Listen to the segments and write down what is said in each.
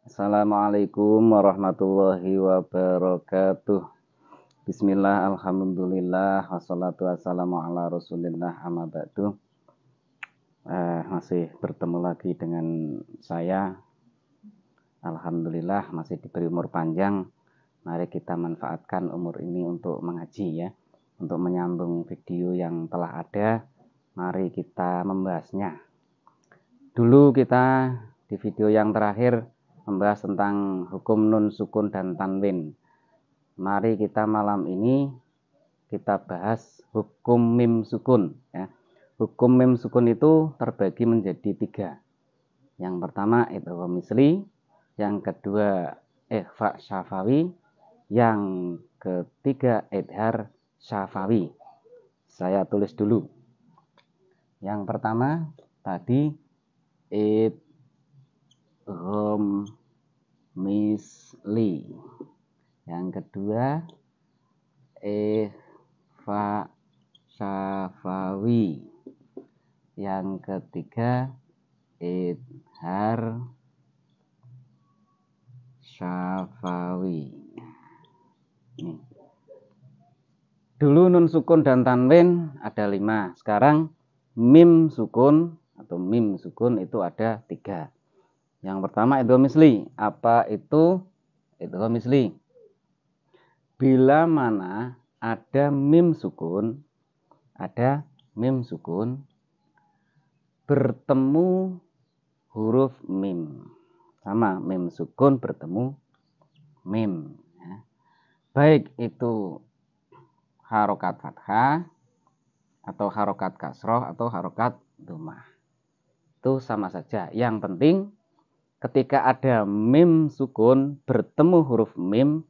Assalamualaikum warahmatullahi wabarakatuh. Bismillah, alhamdulillah, wassalatu wassalamu ala rasulillah, amma ba'du. Masih bertemu lagi dengan saya. Alhamdulillah masih diberi umur panjang. Mari kita manfaatkan umur ini untuk mengaji ya. Untuk menyambung video yang telah ada, mari kita membahasnya. Dulu kita di video yang terakhir membahas tentang hukum nun sukun dan tanwin. Mari kita malam ini kita bahas hukum mim sukun ya. Hukum mim sukun itu terbagi menjadi 3. Yang pertama idgham misli, yang kedua ikhfa syafawi, yang ketiga idhar syafawi. Saya tulis dulu. Yang pertama tadi idgham misli, yang kedua ikhfa syafawi, yang ketiga idhar syafawi. Nih. Dulu nun sukun dan tanwin ada 5. Sekarang mim sukun atau mim sukun itu ada 3. Yang pertama idgham misli. Apa itu idgham misli? Bila mana ada mim sukun bertemu huruf mim. Sama, mim sukun bertemu mim ya. Baik itu harokat fathah atau harokat kasroh atau harokat dhammah. Itu sama saja. Yang penting ketika ada mim sukun bertemu huruf mim,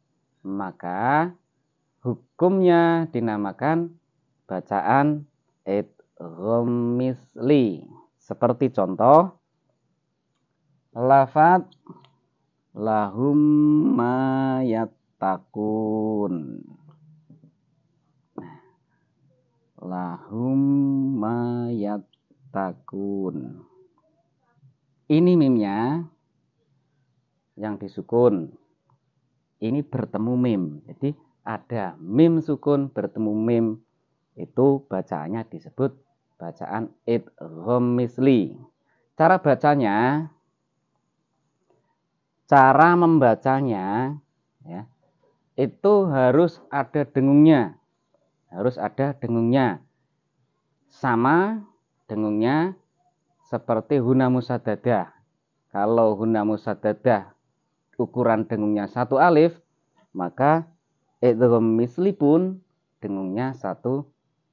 maka hukumnya dinamakan bacaan idgham misli. Seperti contoh lafaz lahum ma yattaqun. Lahum ma yattaqun. Ini mimnya yang disukun. Ini bertemu mim. Jadi ada mim sukun bertemu mim, itu bacaannya disebut bacaan idgham misli. Cara membacanya ya, itu harus ada dengungnya. Sama dengungnya seperti huna musaddadah. Kalau huna musaddadah ukuran dengungnya 1 alif, maka idgham misli pun dengungnya 1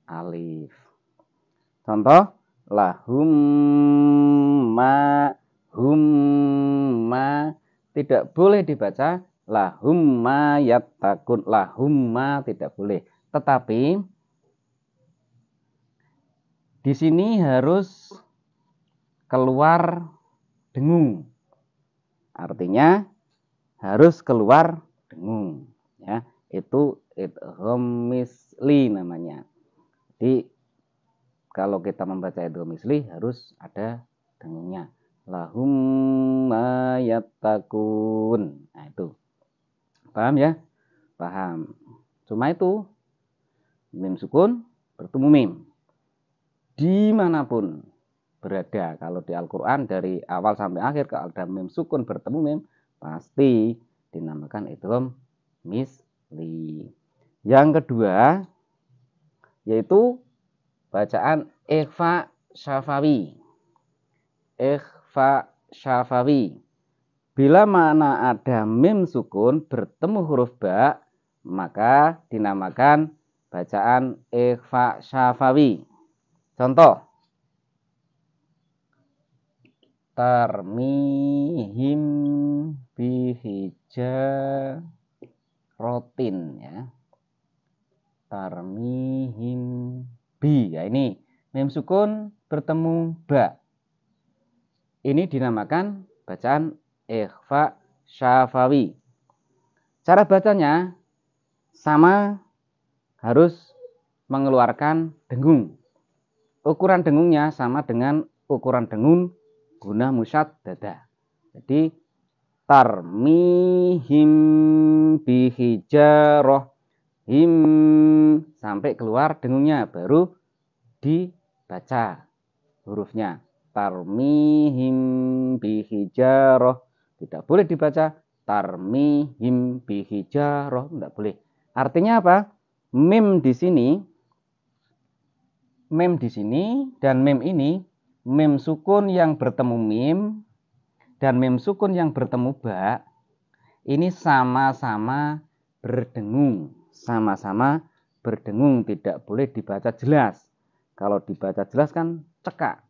alif. Contoh lahum ma tidak boleh dibaca lahum ma yattaqun. Lahum ma tidak boleh. Tetapi di sini harus keluar dengung. Artinya harus keluar dengung ya. Itu idgham misli namanya. Jadi kalau kita membaca idgham misli harus ada dengungnya. Lahum ma yattaqun. Nah itu. Paham ya? Paham. Cuma itu mim sukun bertemu mim. Dimanapun berada, kalau di Al-Quran dari awal sampai akhir kalau ada mim sukun bertemu mim, pasti dinamakan idgham misli. Yang kedua yaitu bacaan ikhfa syafawi. Ikhfa syafawi. Bila mana ada mim sukun bertemu huruf ba, maka dinamakan bacaan ikhfa syafawi. Contoh tarmihim bihijaratin ya. Tarmihim bi. Ya ini mim sukun bertemu ba. Ini dinamakan bacaan ikhfa syafawi. Cara bacanya sama, harus mengeluarkan dengung. Ukuran dengungnya sama dengan ukuran dengung guna musyaddadah. Jadi tarmihim bihijarah. Him sampai keluar dengungnya baru dibaca hurufnya. Tarmihim bihijarah. Tidak boleh dibaca tarmihim bihijarah, tidak boleh. Artinya apa? Mim di sini dan mim ini, mim sukun yang bertemu mim dan mim sukun yang bertemu ba, ini sama-sama berdengung. Sama-sama berdengung, tidak boleh dibaca jelas. Kalau dibaca jelas kan cekak.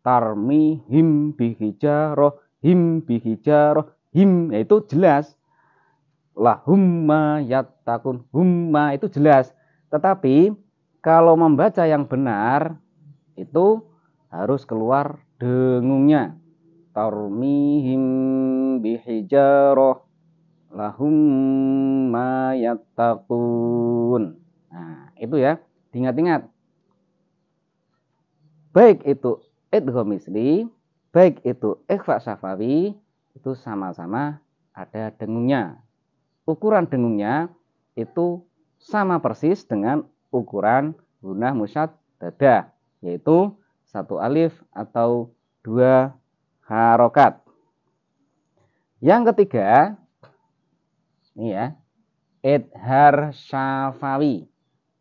Tarmihim bihijarah, him bihijarah, him, itu jelas. Lahumma yattaqun, humma itu jelas. Tetapi kalau membaca yang benar itu harus keluar dengungnya. Tarmihim bihijarah lahum ma yattaqun. Nah, itu ya, diingat-ingat. Baik itu idgham misli, baik itu ikhfa syafawi, itu sama-sama ada dengungnya. Ukuran dengungnya itu sama persis dengan ukuran gunah musyaddadah, yaitu 1 alif atau 2 harokat. Yang ketiga, ini ya, idhar syafawi.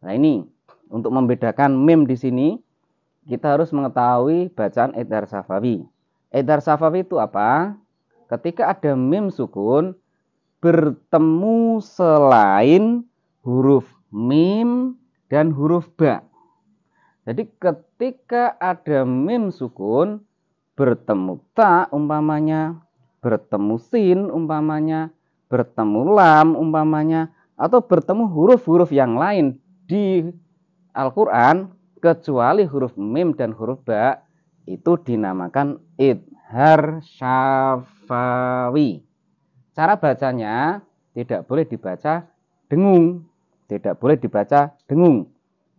Nah ini, untuk membedakan mim di sini, kita harus mengetahui bacaan idhar syafawi. Idhar syafawi itu apa? Ketika ada mim sukun, bertemu selain huruf mim dan huruf ba. Jadi ketika ada mim sukun, bertemu ta umpamanya, bertemu sin umpamanya, bertemu lam umpamanya, atau bertemu huruf-huruf yang lain di Al-Quran kecuali huruf mim dan huruf ba, itu dinamakan idhar syafawi. Cara bacanya tidak boleh dibaca dengung, tidak boleh dibaca dengung.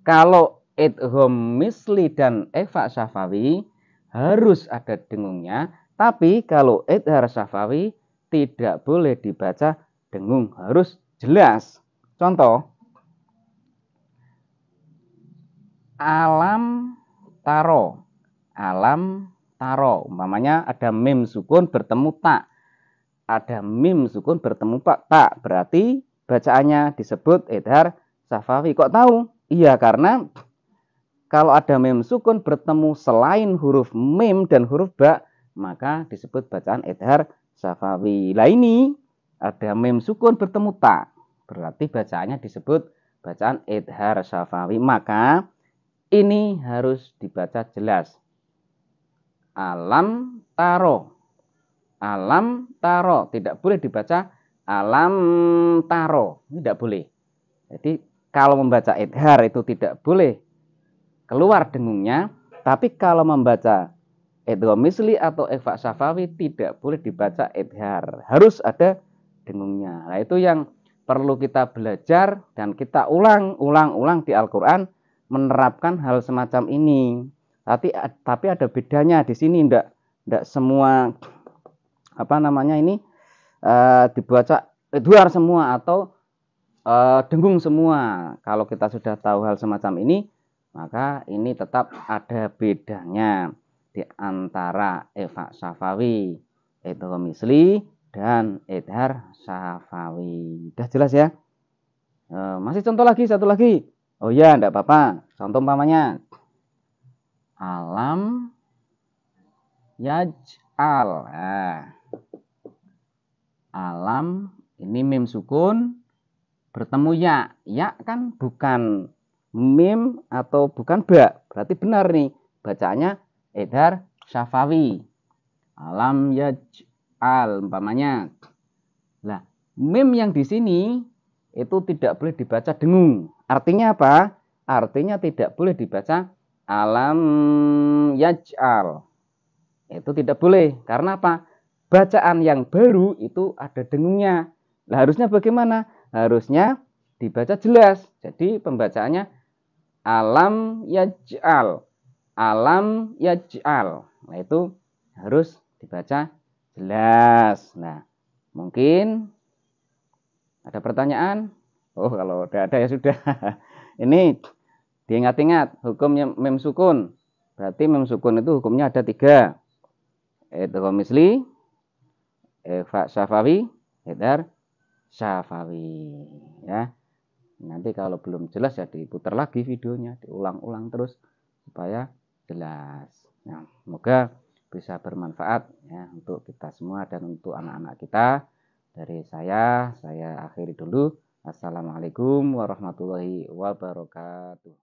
Kalau idgham misli dan ikhfa syafawi harus ada dengungnya, tapi kalau idhar syafawi tidak boleh dibaca dengung, harus jelas. Contoh, alam taro. Alam taro. Umpamanya ada mim sukun bertemu tak. Ada mim sukun bertemu tak. Berarti bacaannya disebut idhar syafawi. Kok tahu? Iya, karena kalau ada mim sukun bertemu selain huruf mim dan huruf ba, maka disebut bacaan idhar syafawi. Lah ini ada mim sukun bertemu ta, berarti bacaannya disebut bacaan idhar syafawi. Maka ini harus dibaca jelas. Alam taro. Alam taro, tidak boleh dibaca alam taro, tidak boleh. Jadi kalau membaca idhar itu tidak boleh keluar dengungnya, tapi kalau membaca idgham misli atau ikhfa syafawi tidak boleh dibaca idhar, harus ada dengungnya. Nah, itu yang perlu kita belajar dan kita ulang di Al-Quran, menerapkan hal semacam ini. Tapi ada bedanya di sini, ndak semua dibaca idhar semua atau dengung semua. Kalau kita sudah tahu hal semacam ini, maka ini tetap ada bedanya di antara ikhfa syafawi, idgham misli, dan idhar syafawi. Sudah jelas ya? Masih contoh lagi, satu lagi. Oh ya, enggak apa-apa. Contoh umpamanya alam yaj'al. Nah, alam ini mim sukun bertemu ya. Ya kan bukan mim atau bukan ba. Berarti benar nih bacaannya idhar syafawi. Alam yaj'al umpamanya. Lah, mim yang di sini itu tidak boleh dibaca dengung. Artinya apa? Artinya tidak boleh dibaca alam yaj'al. Itu tidak boleh. Karena apa? Bacaan yang baru itu ada dengungnya. Lah, harusnya bagaimana? Harusnya dibaca jelas. Jadi pembacaannya alam yaj'al. Alam yaj'al. Nah, itu harus dibaca jelas. Nah, Mungkin ada pertanyaan? Oh, kalau udah ada ya sudah. Ini diingat-ingat hukumnya mem sukun. Berarti mem sukun itu hukumnya ada 3. Idgham misli, ikhfa syafawi, idhar syafawi. Ya. Nanti kalau belum jelas ya diputar lagi videonya, diulang-ulang terus supaya jelas. Nah, semoga bisa bermanfaat ya untuk kita semua dan untuk anak-anak kita. Dari saya akhiri dulu. Assalamualaikum warahmatullahi wabarakatuh.